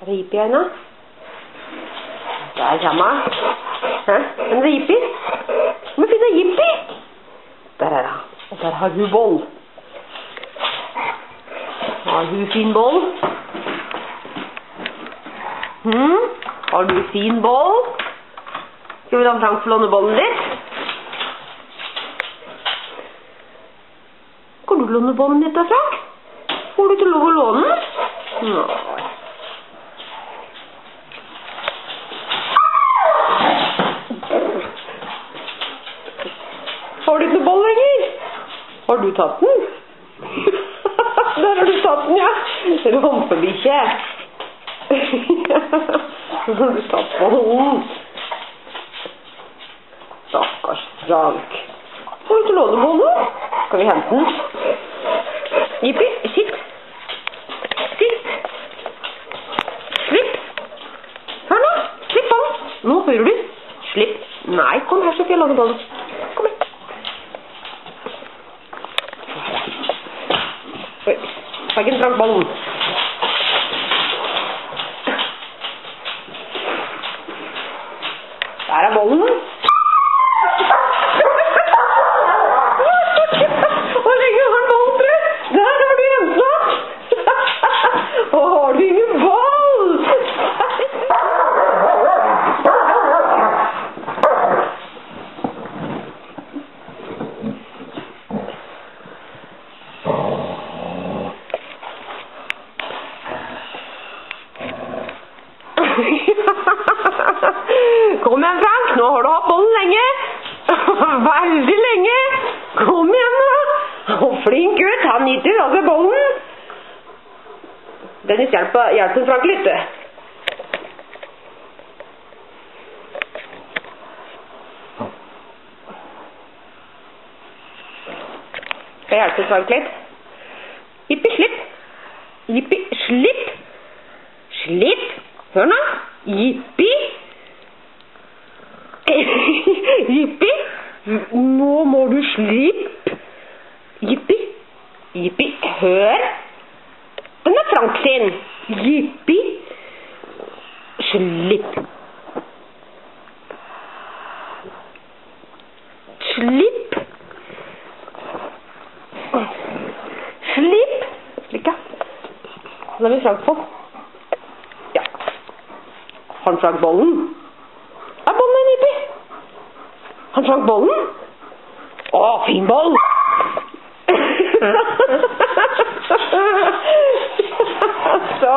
Ripe igjen da. Der kommer han. Hæ? En ripe. Må vi finne Jippi. Der er han. Og der har hun boll. Har du fin boll? Har du fin boll? Skal vi da Frank få låne bollen litt? Kan du låne bollen litt da, Frank? Får du ikke lov å låne den? Nei. Har du ikke noe boll lenger? Har du tatt den? Der har du tatt den, ja. Rompebikkje. Så har du tatt bollen. Stakkars Frank. Får du ikke låne bollen? Skal vi hente den? Jippi, sitt. Sitt. Slipp. Hør nå. Slipp bollen. Nå hører du. Slipp. Nei, kom her så skal jeg låne bollen. Kom her. Oi, ta ikke en Frank bollen. Der er bollen. Hvor lenge har den bollen, tror du? Der har du jentene. Har du ingen boll? Kom igjen, Frank. Nå har du hatt bollen lenge. Veldig lenge. Kom igjen da. Flink gutt. Han nyter altså bollen. Dennis, hjelper Frank litt. Skal jeg hjelpe Frank litt? Jippi, slipp. Jippi, slipp. Slipp. Hør nå. Jippi. Jippi. Nå må du slippe. Jippi. Jippi, hør. Den er Frank sin. Jippi. Slipp. Slipp. Slipp. Slik, ja. Da har vi Frank på. Ja. Har han Frank bollen? Er bollen en Jippi? Har han Frank bollen? Å, fin boll! Så.